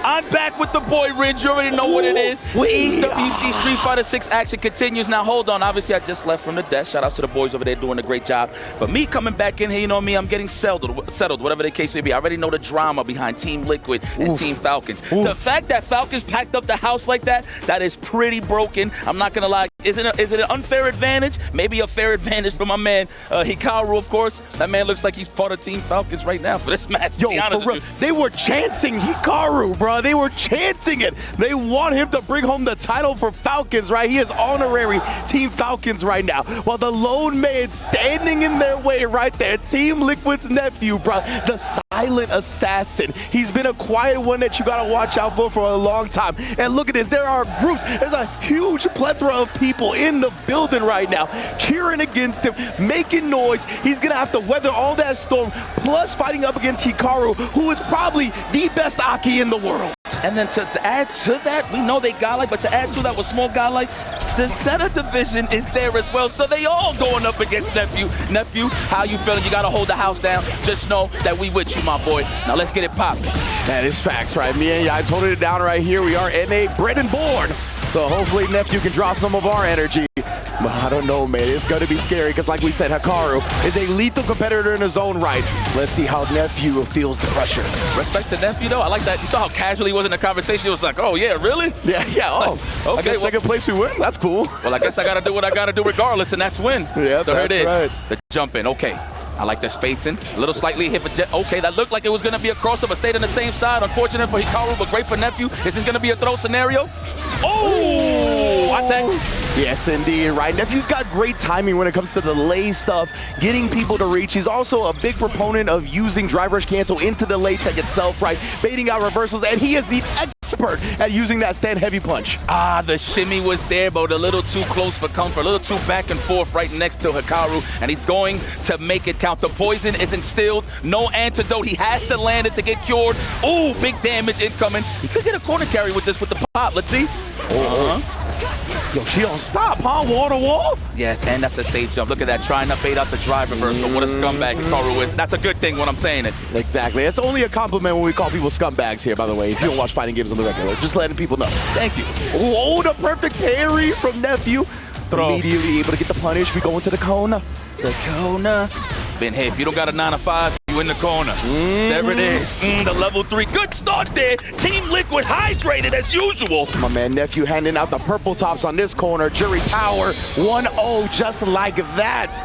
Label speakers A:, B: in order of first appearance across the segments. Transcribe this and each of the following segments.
A: I'm back with the boy Ridge. You already know what it is. EWC Street Fighter 6 action continues. Now, hold on. Obviously, I just left from the desk. Shout out to the boys over there doing a great job. But me coming back in here, you know me, I'm getting settled, whatever the case may be. I already know the drama behind Team Liquid and Team Falcons. The fact that Falcons packed up the house like that, that is pretty broken. I'm not going to lie. Is it an unfair advantage? Maybe a fair advantage for my man, Hikaru, of course. That man looks like he's part of Team Falcons right now for this match.
B: Yo, for real, they were chanting Hikaru, bro. They were chanting it. They want him to bring home the title for Falcons, right? He is honorary Team Falcons right now. While the lone man standing in their way right there, Team Liquid's nephew, bro. The silent assassin. He's been a quiet one that you got to watch out for a long time. And look at this. There are groups. There's a huge plethora of people in the building right now cheering against him, making noise. He's going to have to weather all that storm, plus fighting up against Hikaru, who is probably the best Aki in the world.
A: And then to add to that, we know they godlike, but to add to that with small godlike, the Zeta division is there as well. So they all going up against Nephew. Nephew, how you feeling? You got to hold the house down. Just know that we with you, my boy. Now let's get it popping.
B: That is facts, right? Me and you, I'm holding it down right here. We are NA bred and born. So hopefully Nephew can draw some of our energy. But I don't know, man. It's going to be scary because, like we said, Hikaru is a lethal competitor in his own right. Let's see how Nephew feels the pressure.
A: Respect to Nephew, though. I like that. You saw how casually he was in the conversation. It was like, oh, yeah, really?
B: Yeah. Oh,
A: like, okay.
B: Second place we win. That's cool.
A: Well, I guess I got to do what I got to do regardless, and that's win.
B: Yeah,
A: so
B: that's right.
A: The jump in. Okay. I like the spacing. A little slightly hit for okay, that looked like it was going to be a crossover. Stayed on the same side. Unfortunate for Hikaru, but great for Nephew. Is this going to be a throw scenario? Oh! Attack.
B: Yes, indeed, right? Nephew's got great timing when it comes to delay stuff, getting people to reach. He's also a big proponent of using drive rush cancel into the delay tech itself, right? Baiting out reversals, and he is the expert at using that stand heavy punch.
A: Ah, the shimmy was there, but a little too close for comfort, a little too back and forth right next to Hikaru, and he's going to make it count. The poison is instilled, no antidote. He has to land it to get cured. Oh, big damage incoming. He could get a corner carry with this with the pop. Let's see.
B: Yo, she don't stop, huh? Wall to wall?
A: Yes, and that's a safe jump. Look at that, trying to bait out the drive reversal. What a scumbag Hikaru is. That's a good thing when I'm saying it.
B: Exactly. It's only a compliment when we call people scumbags here, by the way, if you don't watch fighting games on the regular. Just letting people know.
A: Thank you.
B: Oh, the perfect parry from Nephew.
A: Throw.
B: Immediately able to get the punish. We go into the corner.
A: The corner. Ben, hey, if you don't got a 9 to 5, you in the corner. There it is. The level 3. Good start there. Team Liquid hydrated as usual.
B: My man Nephew handing out the purple tops on this corner. Jury power 1-0 just like that.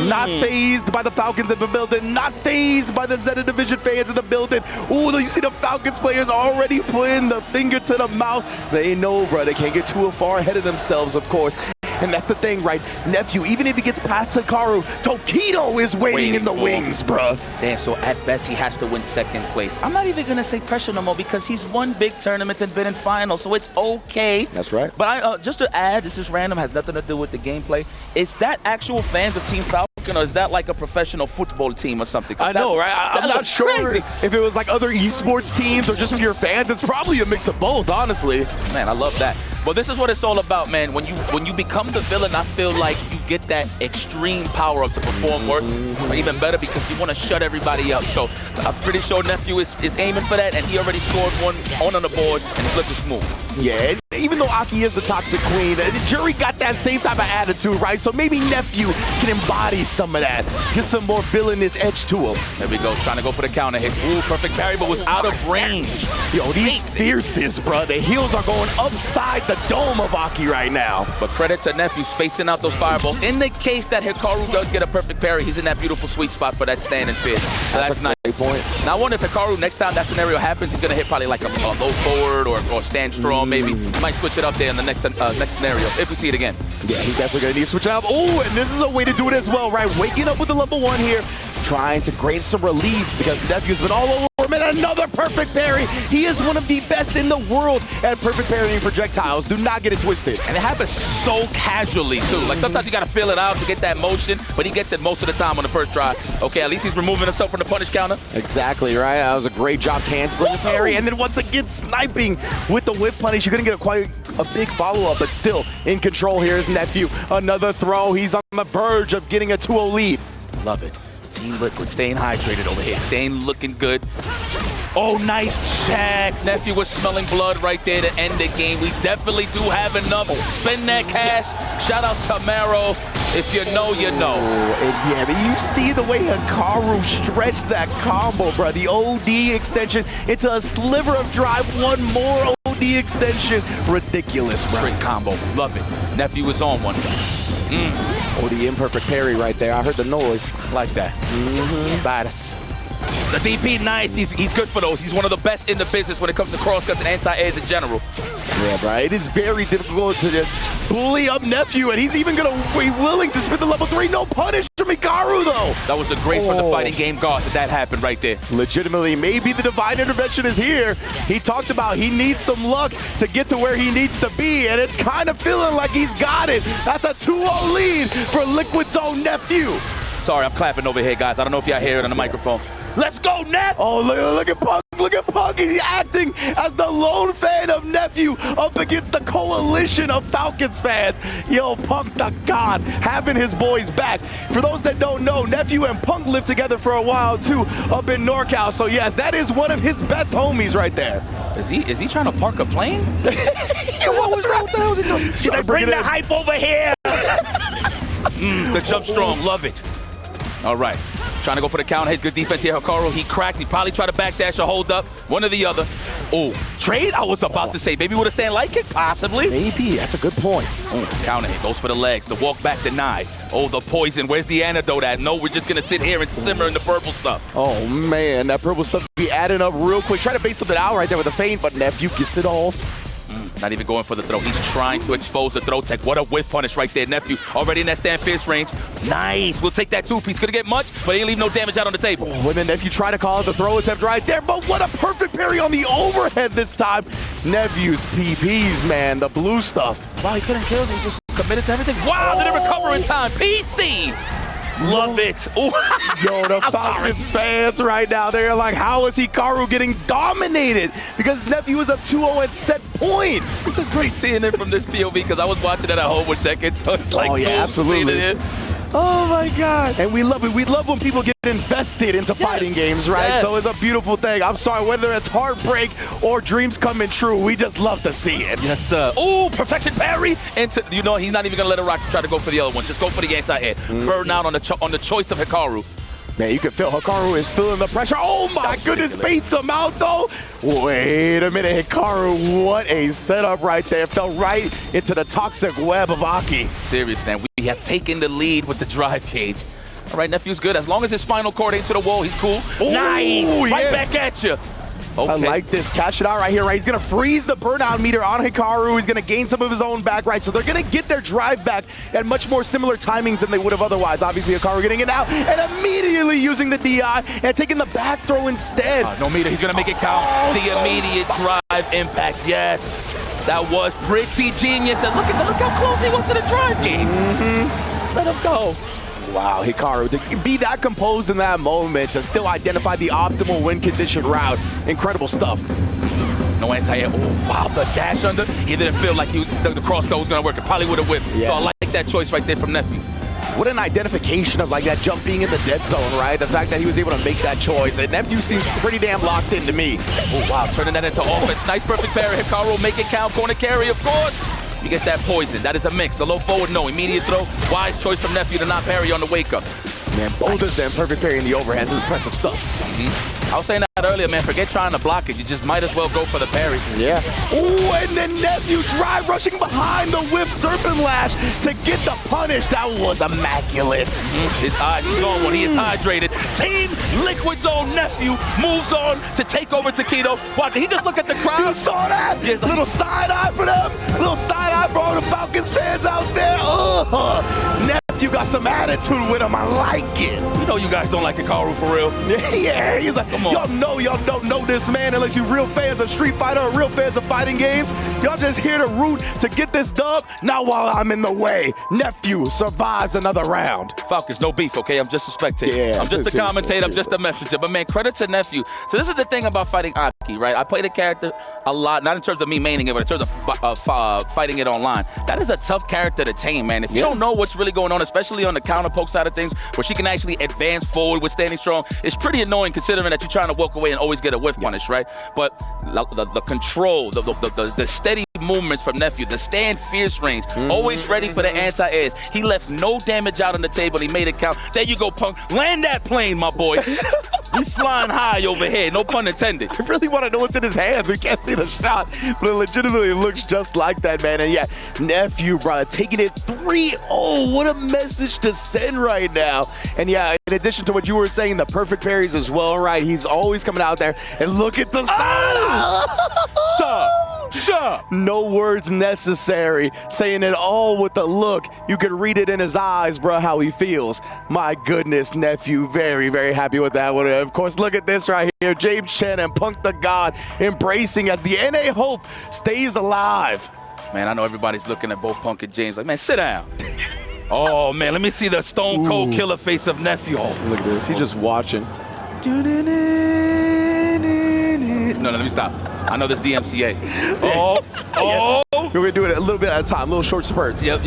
B: Not phased by the Falcons in the building. Not phased by the Zeta Division fans in the building. Ooh, you see the Falcons players already putting the finger to the mouth. They know, bro. They can't get too far ahead of themselves, of course. And that's the thing, right? Nephew, even if he gets past Hikaru, Tokido is waiting in the wings, bro.
A: Damn, so at best, he has to win second place. I'm not even going to say pressure no more because he's won big tournaments and been in finals, so it's okay.
B: That's right.
A: But just to add, this is random, has nothing to do with the gameplay. Is that actual fans of Team Falcon, or is that like a professional football team or something?
B: I know, right? I'm not sure if it was like other esports teams or just pure fans. It's probably a mix of both, honestly.
A: Man, I love that. Well, this is what it's all about, man. When you become the villain, I feel like you get that extreme power up to perform work, or even better because you want to shut everybody up. So I'm pretty sure Nephew is aiming for that, and he already scored one on the board, and it's looking smooth.
B: Yeah, even though Aki is the toxic queen, the jury got that same type of attitude, right? So maybe Nephew can embody some of that, get some more villainous edge to him.
A: There we go, trying to go for the counter hit. Ooh, perfect parry, but was out of range.
B: Yo, these fierces, bro. The heels are going upside the dome of Aki right now.
A: But credit to Nephew spacing out those fireballs. In the case that Hikaru does get a perfect parry, he's in that beautiful sweet spot for that stand and fit. So that's nice.
B: Point.
A: Now I wonder if Hikaru, next time that scenario happens, he's going to hit probably like a low forward or stand strong maybe. He might switch it up there in the next scenario if we see it again.
B: Yeah, he's definitely going to need to switch it up. Oh, and this is a way to do it as well, right? Waking up with the level 1 here, trying to gain some relief because Nephew's been all over him, and another perfect parry. He is one of the best in the world at perfect parrying projectiles. Do not get it twisted.
A: And it happens so casually, too. Like, sometimes you got to feel it out to get that motion, but he gets it most of the time on the first try. Okay, at least he's removing himself from the punish counter.
B: Exactly, right? That was a great job canceling the parry, and then once again sniping with the whip punish. You're going to get quite a big follow-up, but still in control here is Nephew. Another throw. He's on the verge of getting a 2-0 lead.
A: Love it. Team Liquid staying hydrated over here, staying looking good. Oh, nice check. Nephew was smelling blood right there to end the game. We definitely do have enough. Spend that cash. Shout out to Mero. If you know, you know.
B: And yeah, but you see the way Hikaru stretched that combo, bro. The OD extension into a sliver of drive. One more OD extension. Ridiculous, bro.
A: Great combo. Love it. Nephew was on one.
B: Oh, the imperfect parry right there. I heard the noise.
A: Like that. Badass. The DP, nice. He's good for those. He's one of the best in the business when it comes to crosscuts and anti-airs in general.
B: Yeah, bro. It is very difficult to just bully up Nephew, and he's even going to be willing to spin the level 3. No punish from Hikaru, though.
A: That was a great for the fighting game guard that happened right there.
B: Legitimately, maybe the divine intervention is here. He talked about he needs some luck to get to where he needs to be, and it's kind of feeling like he's got it. That's a 2-0 lead for Liquid's own Nephew.
A: Sorry, I'm clapping over here, guys. I don't know if y'all hear it on the microphone. Let's go, Neff!
B: Oh, look at Punk. Look at Punk. He's acting as the lone fan of Nephew up against the coalition of Falcons fans. Yo, Punk the God, having his boys back. For those that don't know, Nephew and Punk lived together for a while, too, up in NorCal. So, yes, that is one of his best homies right there.
A: Is he trying to park a plane?
B: What was that? What the hell is he doing?
A: He's like, bring the hype over here! The jump strong. Love it. All right. Trying to go for the counter hit. Good defense here, Hikaru. He cracked. He probably tried to backdash or hold up. One or the other. Oh, trade? I was about to say. Maybe would have stand light kick? Possibly.
B: Maybe. That's a good point.
A: Oh, counter hit. Goes for the legs. The walk back denied. Oh, the poison. Where's the antidote at? No, we're just going to sit here and simmer in the purple stuff.
B: Oh, man. That purple stuff be adding up real quick. Try to bait something out right there with a feint, but Nephew gets it off.
A: Not even going for the throw. He's trying to expose the throw tech. What a whiff punish right there. Nephew already in that stand fierce range. Nice. We'll take that two-piece. Couldn't get much, but he didn't leave no damage out on the table.
B: Oh, and then Nephew tried to call it the throw attempt right there, but what a perfect parry on the overhead this time. Nephew's PPs, man. The blue stuff.
A: Wow, he couldn't kill him. He just committed to everything. Wow, didn't recover in time. PC. Love it. Ooh.
B: Yo, the Falcons fans right now, they're like, how is Hikaru getting dominated? Because Nephew was up 2-0 at set point.
A: This is great seeing it from this POV because I was watching it at home with Tekken, so it's like,
B: oh, yeah, absolutely.
A: Oh, my God.
B: And we love it. We love when people get invested into fighting games, right?
A: Yes.
B: So it's a beautiful thing. I'm sorry, whether it's heartbreak or dreams coming true, we just love to see it.
A: Yes, sir. Oh, perfection parry. Into, you know, he's not even going to let it rock to try to go for the other one. Just go for the anti-air. Burn out on the choice of Hikaru.
B: Man, you can feel Hikaru is feeling the pressure. Oh, my goodness, baits him out, though. Wait a minute, Hikaru, what a setup right there. Fell right into the toxic web of Aki.
A: Seriously, man, we have taken the lead with the drive cage. All right, Nephew's good. As long as his spinal cord ain't to the wall, he's cool.
B: Ooh,
A: nice! Right
B: yeah.
A: back at you. Okay.
B: I like this. Cash it out right here, right? He's going to freeze the burnout meter on Hikaru. He's going to gain some of his own back, right? So they're going to get their drive back at much more similar timings than they would have otherwise. Obviously, Hikaru getting it out and immediately using the DI and taking the back throw instead.
A: No meter. He's going to make it count. The immediate drive impact. Yes. That was pretty genius. And look how close he was to the drive game. Let him go.
B: Wow, Hikaru, to be that composed in that moment, to still identify the optimal win condition route. Incredible stuff.
A: No anti-air. Oh, wow, the dash under. He didn't feel like the cross throw was going to work. It probably would have whipped.
B: Yeah.
A: So I like that choice right there from Nephew.
B: What an identification of like that jump being in the dead zone, right? The fact that he was able to make that choice. And Nephew seems pretty damn locked into me.
A: Oh, wow, turning that into offense. Nice perfect parry. Hikaru make it count. Corner carry, of course. You get that poison. That is a mix. The low forward, no. Immediate throw. Wise choice from Nephew to not parry on the wake-up.
B: Man, both of them perfect parry in the overhead. This is impressive stuff.
A: I was saying that earlier, man. Forget trying to block it. You just might as well go for the parry.
B: Yeah. Ooh, and then Nephew drive rushing behind the whip serpent lash to get the punish. That was immaculate.
A: His eyes, he's on one. He is hydrated. Team Liquid's own Nephew moves on to take over Taquito. Wow, did he just look at the crowd?
B: You saw that?
A: Yes.
B: Little side eye for them. Little side eye for all the Falcons fans out there. Nephew got some attitude with him. I like it.
A: You know you guys don't like Hikaru for real.
B: Yeah, he's like, y'all don't know this man unless you real fans of Street Fighter or real fans of fighting games. Y'all just here to root to get this dub. Not while I'm in the way. Nephew survives another round.
A: Falcons, no beef, okay? I'm just a spectator.
B: Yeah,
A: I'm just a commentator. I'm just a messenger. But, man, credit to Nephew. So this is the thing about fighting Aki, right? I play the character a lot, not in terms of me maining it, but in terms of fighting it online. That is a tough character to tame, man. If you don't know what's really going on, especially on the counter poke side of things, where she can actually advance forward with standing strong. It's pretty annoying considering that you're trying to walk away and always get a whiff punish, right? But the control, the steady movements from Nephew, the stand fierce range, always ready for the anti-airs. He left no damage out on the table. He made it count. There you go, Punk. Land that plane, my boy. He's flying high over here, no pun intended.
B: I really want to know what's in his hands. We can't see the shot, but it legitimately looks just like that, man. And yeah, Nephew, bro, taking it 3-0. What a message to send right now. And yeah, in addition to what you were saying, the perfect parries as well, right? He's always coming out there. And look at the no words necessary, saying it all with the look. You could read it in his eyes, bro, how he feels. My goodness, Nephew, very, very happy with that one. Of course, look at this right here. James Chen and Punk the God embracing as the NA hope stays alive.
A: Man, I know everybody's looking at both Punk and James like, man, sit down. Oh, man, let me see the stone cold killer face of Nephew. Oh,
B: look at this. He's just watching.
A: No, let me stop. I know this DMCA. Oh.
B: We're going to do it a little bit at a time, little short spurts.
A: Yep.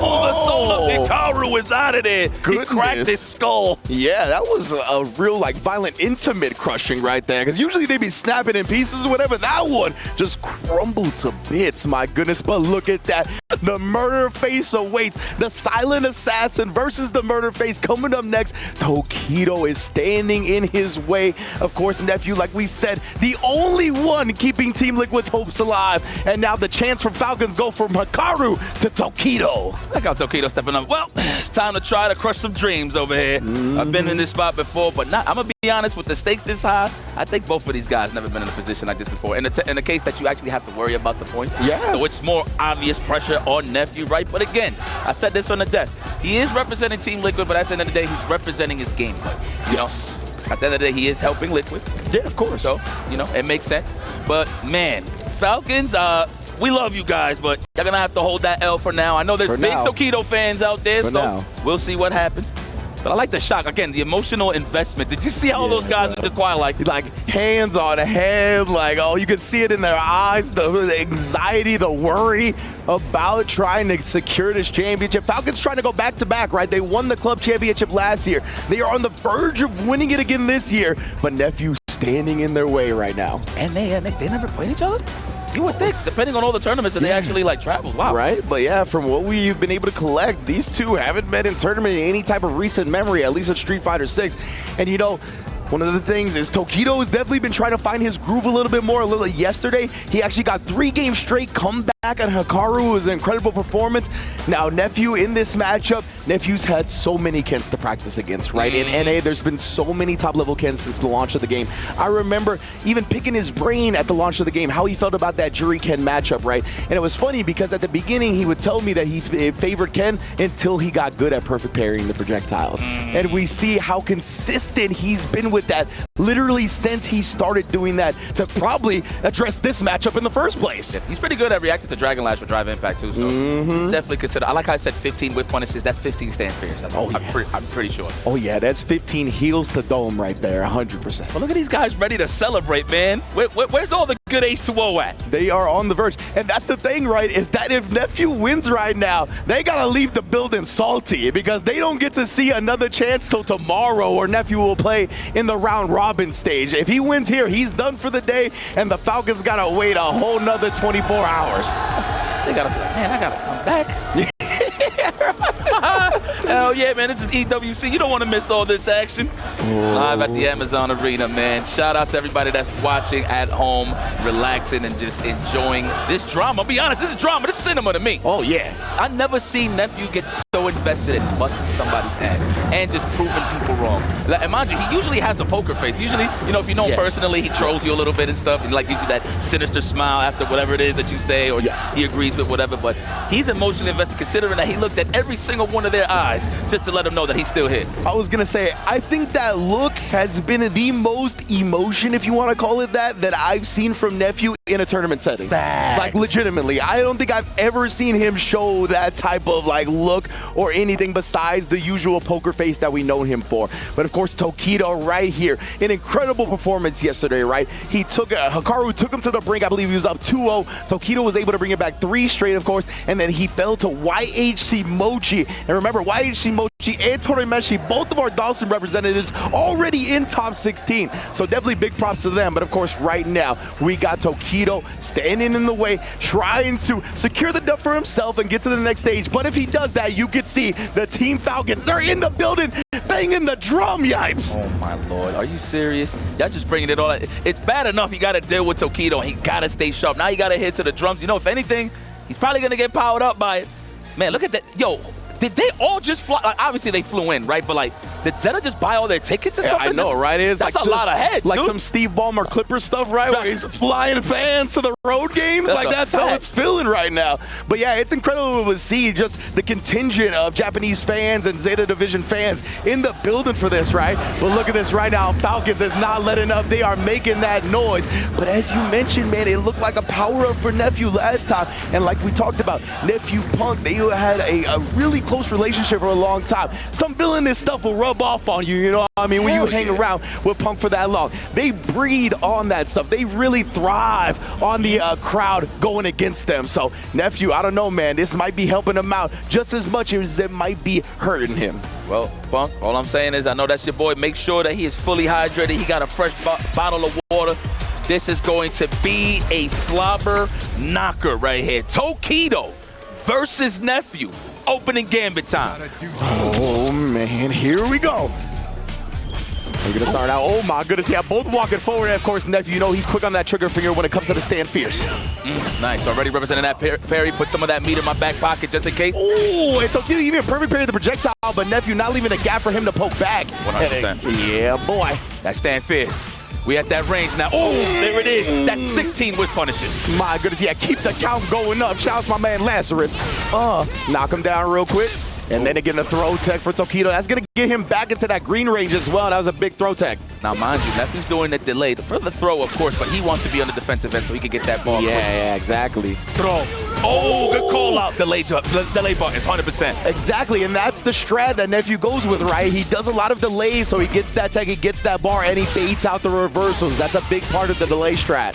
A: Oh, the soul of Hikaru is out of there.
B: Goodness.
A: He cracked his skull.
B: Yeah, that was a real, like, violent, intimate crushing right there. Because usually they be snapping in pieces or whatever. That one just crumbled to bits, my goodness. But look at that. The murder face awaits. The silent assassin versus the murder face coming up next. Tokido is standing in his way. Of course, Nephew, like we said, the only one keeping Team Liquid's hopes alive. And now the chance from Falcons go from Hikaru to Tokido.
A: I got Tokido stepping up. Well, it's time to try to crush some dreams over here. I've been in this spot before, but I'm going to be honest, with the stakes this high, I think both of these guys never been in a position like this before. In the case that you actually have to worry about the points.
B: Yeah.
A: So it's more obvious pressure on Nephew, right? But again, I said this on the desk. He is representing Team Liquid, but at the end of the day, he's representing his gameplay.
B: Yes.
A: At the end of the day, he is helping Liquid.
B: Yeah, of course.
A: So, it makes sense. But, man, Falcons, we love you guys, but you're going to have to hold that L for now. I know there's big Tokido fans out there, so we'll see what happens. But I like the shock. Again, the emotional investment. Did you see how those guys are just quiet? Like
B: hands on head. Like, oh, you can see it in their eyes. The anxiety, the worry about trying to secure this championship. Falcons trying to go back-to-back, right? They won the club championship last year. They are on the verge of winning it again this year. But Nephew standing in their way right now.
A: And they never played each other? You would think, depending on all the tournaments that they actually traveled. Wow.
B: Right, but yeah, from what we've been able to collect, these two haven't been in tournament in any type of recent memory, at least at Street Fighter 6. And one of the things is Tokido has definitely been trying to find his groove a little bit more. Yesterday, he actually got 3 games straight comeback, and Hikaru was an incredible performance. Now, Nephew in this matchup, Nephew's had so many Kens to practice against, right? In NA, there's been so many top-level Kens since the launch of the game. I remember even picking his brain at the launch of the game, how he felt about that Jury Ken matchup, right? And it was funny because at the beginning, he would tell me that he favored Ken until he got good at perfect parrying the projectiles. And we see how consistent he's been with that literally since he started doing that to probably address this matchup in the first place.
A: Yeah, he's pretty good at reacting to Dragon Lash with Drive Impact too, so he's definitely considered. I like how I said 15 whip punishes. That's 15 stand fierce. I'm pretty sure.
B: Oh yeah, that's 15 heels to dome right there, 100%.
A: But look at these guys ready to celebrate, man. Where's all the good H2O at?
B: They are on the verge, and that's the thing, right, is that if Nephew wins right now, they gotta leave the building salty because they don't get to see another chance till tomorrow, or Nephew will play in the round robin stage. If he wins here, he's done for the day, and the Falcons gotta wait a whole nother 24 hours.
A: They gotta be like, man, I gotta come back. Hell yeah, man, this is EWC. You don't want to miss all this action. Live at the Amazon Arena, man. Shout out to everybody that's watching at home, relaxing and just enjoying this drama. I'll be honest, this is drama. This is cinema to me.
B: Oh, yeah.
A: I never seen Nephew get so invested in busting somebody's ass and just proving people wrong. And mind you, he usually has a poker face. Usually, if you know him personally, he trolls you a little bit and stuff, and gives you that sinister smile after whatever it is that you say, or he agrees with whatever. But he's emotionally invested, considering that he looked at every single one of their eyes just to let them know that he's still here.
B: I was gonna say, I think that look has been the most emotion, if you want to call it that I've seen from Nephew in a tournament setting.
A: Facts.
B: Like, legitimately, I don't think I've ever seen him show that type of look or anything besides the usual poker face that we know him for. But of course, Tokido right here, an incredible performance yesterday, right? He took, Hikaru took him to the brink. I believe he was up 2-0. Tokido was able to bring it back 3 straight, of course, and then he fell to YHC Mochi. And remember, YHC Mochi and Torimeshi, both of our Dawson representatives, already in top 16. So definitely big props to them. But of course, right now, we got Tokido standing in the way, trying to secure the dub for himself and get to the next stage. But if he does that, you can see the Team Falcons, they're in the building, banging the drum, yipes.
A: Oh my Lord, are you serious? Y'all just bringing it all. It's bad enough you got to deal with Tokido. He got to stay sharp. Now you got to hit to the drums. You know, if anything, he's probably going to get powered up by it. Man, look at that. Yo, did they all just fly? Like, obviously, they flew in, right? But, like, did Zeta just buy all their tickets or something?
B: I know, right? That's
A: like a lot of heads,
B: like
A: dude.
B: some Steve Ballmer Clipper stuff, right? Where he's flying fans to the road games. That's how it's feeling right now. But yeah, it's incredible to see just the contingent of Japanese fans and Zeta Division fans in the building for this, right? But look at this right now. Falcons is not letting up. They are making that noise. But as you mentioned, man, it looked like a power-up for Nephew last time. And like we talked about, Nephew Punk, they had a really close relationship for a long time. Some villainous stuff will rub off on you, you know what I mean, when you hang around with Punk for that long. They breed on that stuff. They really thrive on the crowd going against them. So, Nephew, I don't know, man. This might be helping him out just as much as it might be hurting him.
A: Well, Punk, all I'm saying is I know that's your boy. Make sure that he is fully hydrated. He got a fresh bottle of water. This is going to be a slobber knocker right here. Tokido versus Nephew. Opening gambit time.
B: Oh, man. Here we go. We're going to start out. Oh, my goodness. Yeah, both walking forward. And, of course, Nephew, you know he's quick on that trigger finger when it comes to the stand fierce.
A: Nice. Already representing that parry. Put some of that meat in my back pocket just in case.
B: Oh, and Tokido even a perfect parry of the projectile, but Nephew not leaving a gap for him to poke back.
A: 100%.
B: Yeah, boy.
A: That stand fierce. We at that range now. Oh, there it is. That's 16 with punishes.
B: My goodness, yeah, keep the count going up. Shouts my man Lazarus. Knock him down real quick. And then again, the throw tech for Tokido. That's going to get him back into that green range as well. That was a big throw tech.
A: Now, mind you, Nephew's doing the delay. For the throw, of course, but he wants to be on the defensive end so he can get that ball.
B: Yeah, exactly.
A: Throw. Oh, good call out. Delay buttons, 100%.
B: Exactly, and that's the strat that Nephew goes with, right? He does a lot of delays, so he gets that tech, he gets that bar, and he baits out the reversals. That's a big part of the delay strat.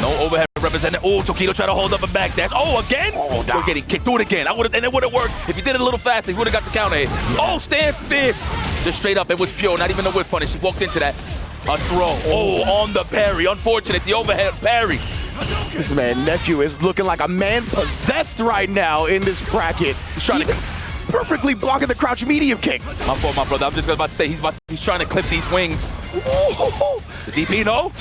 A: No overhead represented. Oh, Tokido try to hold up a back dash. Oh, again?
B: Oh,
A: we're getting kicked. Do it again. And it would have worked. If he did it a little faster, he would have got the counter hit. Oh, stand fierce. Just straight up. It was pure. Not even a whip punish. He walked into that. A throw. Oh, on the parry. Unfortunate. The overhead parry.
B: This man, Nephew, is looking like a man possessed right now in this bracket.
A: He's trying to
B: perfectly blocking the crouch medium kick.
A: My fault, my brother. I'm just about to say he's trying to clip these wings.
B: Oh.
A: The DP, no?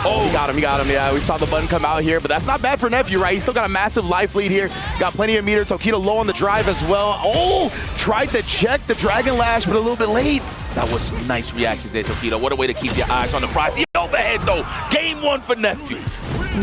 B: Oh, he got him. Yeah, we saw the button come out here, but that's not bad for Nephew, right? He's still got a massive life lead here. Got plenty of meter. Tokido low on the drive as well. Oh, tried to check the Dragon Lash, but a little bit late.
A: That was nice reactions there, Tokido. What a way to keep your eyes on the prize. The overhead, though. Game 1 for Nephew.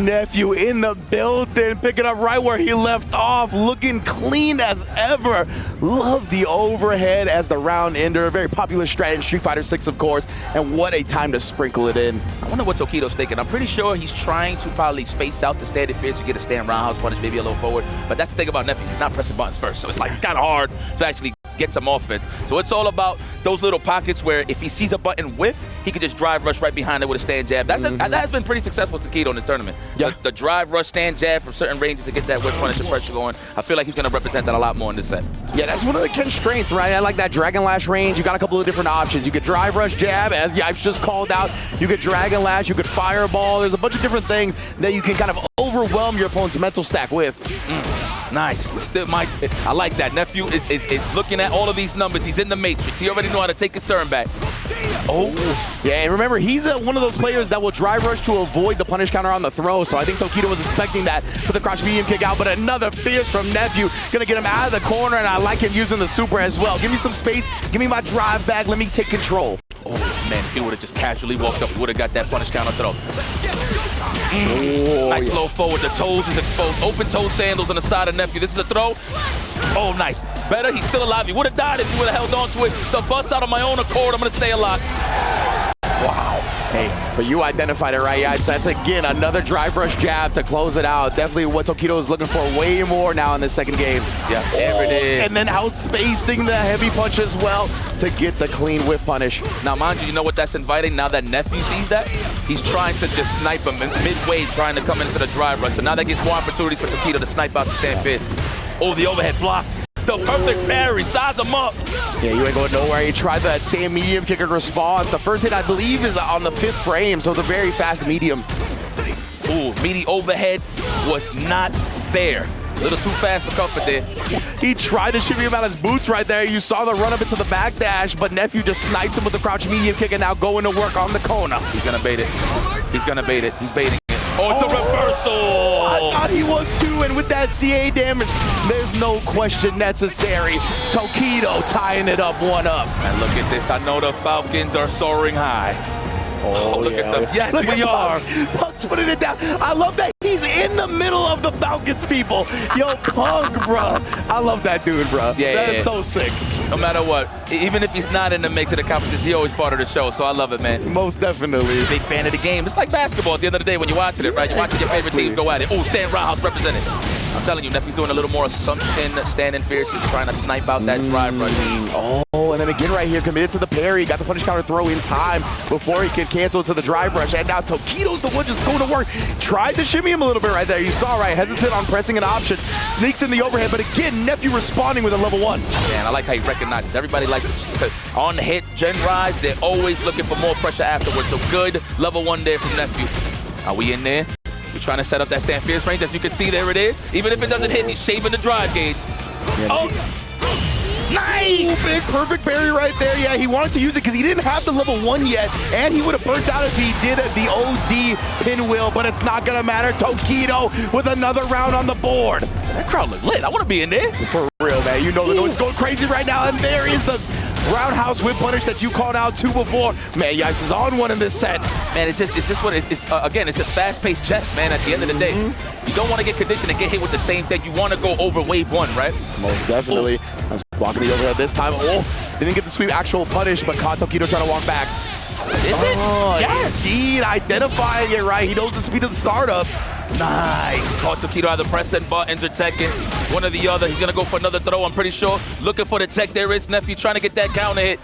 B: Nephew in the building, picking up right where he left off, looking clean as ever. Love the overhead as the round ender. A very popular strat in Street Fighter 6, of course, and what a time to sprinkle it in.
A: I wonder what Tokido's thinking. I'm pretty sure he's trying to probably space out the standing fierce to get a stand roundhouse punish, maybe a little forward. But that's the thing about Nephew. He's not pressing buttons first, so it's like it's kind of hard to actually get some offense. So it's all about those little pockets where if he sees a button whiff, he can just drive rush right behind it with a stand jab. That has been pretty successful to Tokido in this tournament.
B: Yeah.
A: The drive rush stand jab from certain ranges to get that whip punish and pressure going. I feel like he's going to represent that a lot more in this set.
B: Yeah, that's one of the Ken's strengths, right? I like that Dragon Lash range. You got a couple of different options. You could drive rush jab, as Yipes just called out. You could Dragon Lash, you could fireball. There's a bunch of different things that you can kind of overwhelm your opponent's mental stack with.
A: Nice. I like that. Nephew is looking at all of these numbers. He's in the matrix. He already know how to take his turn back.
B: Oh. Yeah, and remember, he's one of those players that will drive rush to avoid the punish counter on the throw, so I think Tokido was expecting that for the crouch medium kick out, but another fierce from Nephew. Gonna get him out of the corner, and I like him using the super as well. Give me some space. Give me my drive back. Let me take control.
A: Oh, man, if he would have just casually walked up, he would have got that punish counter throw.
B: Oh,
A: nice low forward. The toes is exposed. Open toe sandals on the side of Nephew. This is a throw. Oh, nice. Better. He's still alive. He would have died if he would have held on to it. So bust out on my own accord. I'm going to stay alive. Wow.
B: Hey, but you identified it right. Yeah, so that's again another drive rush jab to close it out. Definitely what Tokido is looking for way more now in the second game.
A: Yeah, there it is.
B: And then outspacing the heavy punch as well to get the clean whip punish.
A: Now, mind you know what that's inviting? Now that Nephew sees that, he's trying to just snipe him midway, trying to come into the drive rush. So now that gives more opportunities for Tokido to snipe out the stand fist. Oh, the overhead blocked. The perfect parry, size him up.
B: Yeah, you ain't going nowhere. He tried that stand medium kick in response. The first hit, I believe, is on the 5th frame, so it's a very fast medium.
A: Ooh, meaty overhead was not there. A little too fast for comfort there.
B: He tried to shimmy him out his boots right there. You saw the run up into the back dash, but Nephew just snipes him with the crouch medium kick and now going to work on the Kona.
A: He's gonna bait it. He's gonna bait it. He's baiting it. Oh, it's a reversal!
B: I thought he was too, and with that CA damage, there's no question necessary. Tokido tying it up 1-up.
A: And look at this. I know the Falcons are soaring high. Oh, look at them. Yes,
B: look
A: we are.
B: Punk's putting it down. I love that he's in the middle of the Falcons, people. Yo, Punk, bro. I love that dude, bro.
A: Yeah,
B: that is so sick.
A: No matter what, even if he's not in the mix of the competition, he's always part of the show, so I love it, man.
B: Most definitely.
A: Big fan of the game. It's like basketball at the end of the day when you're watching it, right? You're watching your favorite team go at it. Oh, Stan Roundhouse represented. I'm telling you, Nephew's doing a little more assumption, standing fierce. He's trying to snipe out that drive rush.
B: Oh, and then again right here, committed to the parry. Got the punish counter throw in time before he could cancel to the drive rush. And now Tokido's the one just going to work. Tried to shimmy him a little bit right there. You saw, right? Hesitant on pressing an option. Sneaks in the overhead, but again, Nephew responding with a level 1.
A: Man, I like how he recognizes. Everybody likes to on the hit, gen rise. They're always looking for more pressure afterwards. So good level 1 there from Nephew. Are we in there? We're trying to set up that stand fierce range. As you can see, there it is. Even if it doesn't hit, he's shaving the drive gauge.
B: Yeah,
A: oh, nice!
B: Big perfect parry right there. Yeah, he wanted to use it because he didn't have the level 1 yet, and he would have burnt out if he did the OD pinwheel, but it's not gonna matter. Tokido with another round on the board.
A: That crowd look lit. I want to be in there.
B: For real, man. You know the noise going crazy right now, and there is the roundhouse whip punish that you called out to before. Man, Yikes is on one in this set.
A: Man, it's just what it's again, it's just fast-paced chess, man. At the end of the day, you don't want to get conditioned and get hit with the same thing. You want to go over wave 1, right?
B: Most definitely. That's blocking the overhead this time. Oh, didn't get the sweep actual punish, but caught Tokido trying to walk back.
A: Is it? Yes.
B: Indeed, identifying it right. He knows the speed of the startup.
A: Nice. Caught Tokido either pressing buttons or teching. One or the other. He's going to go for another throw, I'm pretty sure. Looking for the tech. There is Nephew trying to get that counter hit.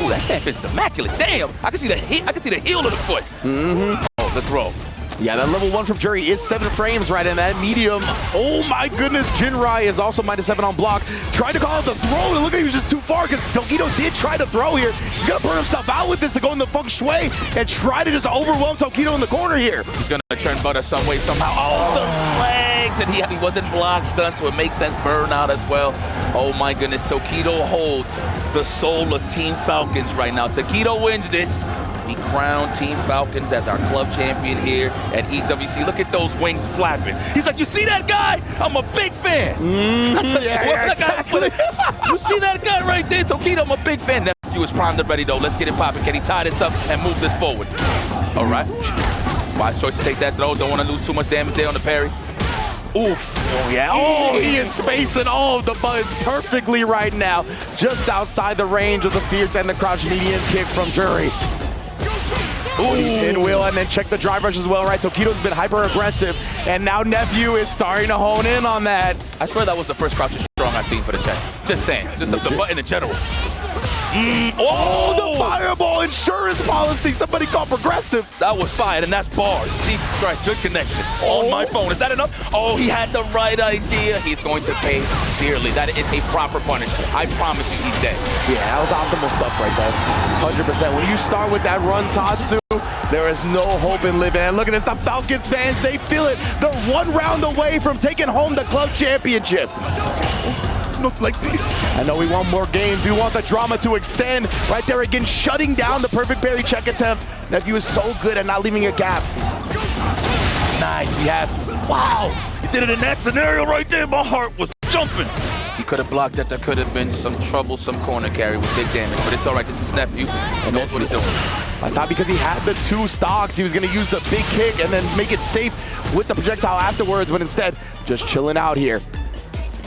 A: Ooh, that stand fist is immaculate. Damn. I can see the hit. I can see the heel of the foot. Oh, the throw.
B: Yeah, that level 1 from Jury is 7 frames right in that medium. Oh my goodness, Jinrai is also -7 on block. Tried to call out the throw, and look like he was just too far because Tokido did try to throw here. He's gonna burn himself out with this to go in the feng shui and try to just overwhelm Tokido in the corner here.
A: He's gonna turn butter some way somehow. Oh, the legs, and he wasn't block stunned, so it makes sense. Burn out as well. Oh my goodness, Tokido holds the soul of Team Falcons right now. Tokido wins this. We crown Team Falcons as our club champion here at EWC. Look at those wings flapping. He's like, you see that guy? I'm a big fan.
B: Yeah, exactly.
A: You see that guy right there? Tokido, I'm a big fan. Nephew is primed and ready, though. Let's get it popping. Can he tie this up and move this forward? All right. Wise choice to take that throw. Don't want to lose too much damage there on the parry. Oof.
B: Oh, yeah. Oh, he is spacing all of the buttons perfectly right now. Just outside the range of the fierce and the crouch medium kick from Jury. Ooh, pinwheel, and then check the drive rush as well, right? Tokido's been hyper-aggressive, and now Nephew is starting to hone in on that.
A: I swear that was the first crouch strong I've seen for the check. Just saying. Just the button in general.
B: Oh, the fireball insurance policy. Somebody called progressive.
A: That was fired, and that's bars. Jesus Christ, good connection. On my phone. Is that enough? Oh, he had the right idea. He's going to pay dearly. That is a proper punishment. I promise you he's dead.
B: Yeah, that was optimal stuff right there. 100%. When you start with that run, Tatsu, there is no hope in living. And look at this, the Falcons fans, they feel it. They're 1 round away from taking home the club championship.
A: Look like this.
B: I know we want more games. We want the drama to extend. Right there again, shutting down the perfect parry check attempt. Nephew is so good at not leaving a gap.
A: Nice, we have to. Wow, he did it in that scenario right there. My heart was jumping. He could have blocked that. There could have been some troublesome corner carry with big damage, but it's all right. This is Nephew, and knows what he's doing.
B: I thought because he had the 2 stocks, he was going to use the big kick and then make it safe with the projectile afterwards, but instead, just chilling out here.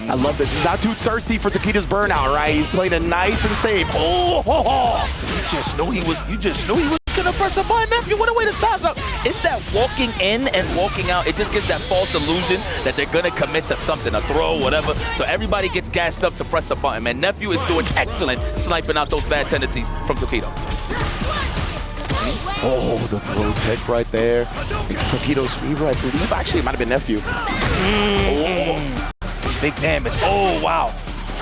B: I love this. He's not too thirsty for Tokido's burnout, right? He's playing it nice and safe. Oh, ho, ho.
A: You just knew he was gonna press a button. Nephew, what a way to size up. It's that walking in and walking out. It just gives that false illusion that they're gonna commit to something, a throw, whatever. So everybody gets gassed up to press a button. Man, Nephew is doing excellent sniping out those bad tendencies from Tokido.
B: Oh, the throw tech right there. It's Tokido's fever, I believe. Actually, it might have been Nephew.
A: Oh. Big damage. Oh, wow.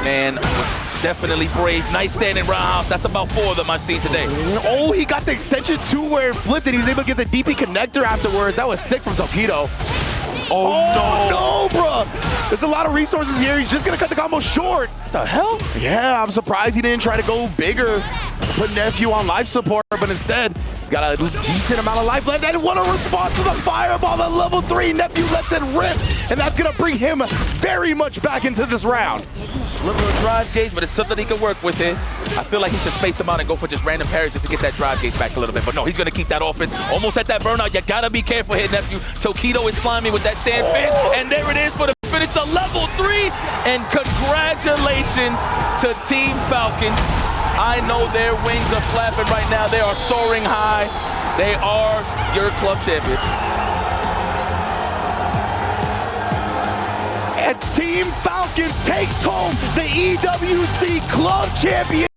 A: Man, was definitely brave. Nice standing roundhouse. That's about 4 of them I've seen today.
B: Oh, he got the extension too where it flipped and he was able to get the DP connector afterwards. That was sick from Tokido. Oh, no, bro. There's a lot of resources here. He's just going to cut the combo short.
A: What the hell?
B: Yeah, I'm surprised he didn't try to go bigger, put Nephew on life support, but instead, he's got a decent amount of life left. And what a response to the fireball at level 3. Nephew lets it rip, and that's going to bring him very much back into this round.
A: Little drive gauge, but it's something he can work with here. I feel like he should space him out and go for just random parries just to get that drive gauge back a little bit. But no, he's going to keep that offense. Almost at that burnout. You got to be careful here, Nephew. Tokido is slimy with that stance spin. And there it is for the finish to level 3. And congratulations to Team Falcons. I know their wings are flapping right now. They are soaring high. They are your club champions.
B: And Team Falcons takes home the EWC Club Championship.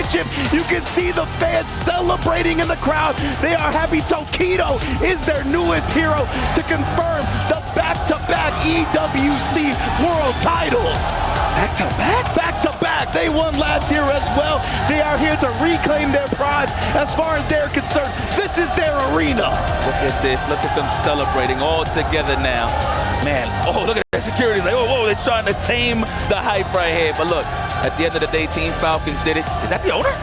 B: You can see the fans celebrating in the crowd. They are happy. Tokido is their newest hero to confirm the back-to-back EWC World titles.
A: Back-to-back?
B: Back-to-back. They won last year as well. They are here to reclaim their prize. As far as they're concerned, this is their arena.
A: Look at this. Look at them celebrating all together now. Man, oh, look at that security. Like, whoa, they're trying to tame the hype right here. But look, at the end of the day, Team Falcons did it. Is that the owner?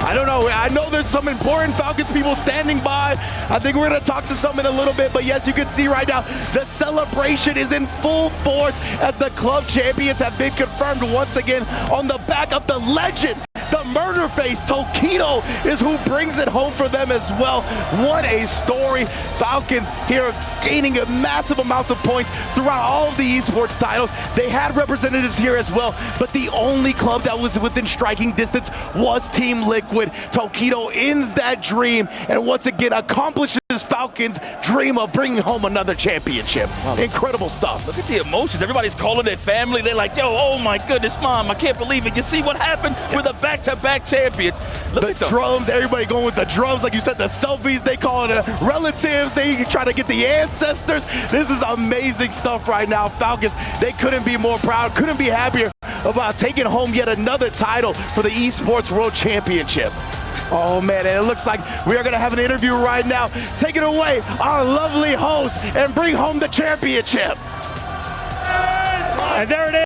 B: I don't know. I know there's some important Falcons people standing by. I think we're going to talk to some in a little bit. But yes, you can see right now the celebration is in full force as the club champions have been confirmed once again on the back of the legend. The murder face, Tokido, is who brings it home for them as well. What a story. Falcons here gaining massive amounts of points throughout all of the esports titles. They had representatives here as well, but the only club that was within striking distance was Team Liquid. Tokido ends that dream and once again accomplishes Falcons' dream of bringing home another championship. Incredible stuff.
A: Look at the emotions. Everybody's calling their family. They're like, yo, oh my goodness, Mom, I can't believe it. You see what happened? We're the back-to-back champions. Look
B: the
A: at them.
B: drums, everybody going with the drums. Like you said, the selfies, they call it relatives. They try to get the ancestors. This is amazing stuff right now. Falcons, they couldn't be more proud, couldn't be happier about taking home yet another title for the Esports World Championship. Oh man, and it looks like we are gonna have an interview right now. Take it away, our lovely host, and bring home the championship.
C: And there it is.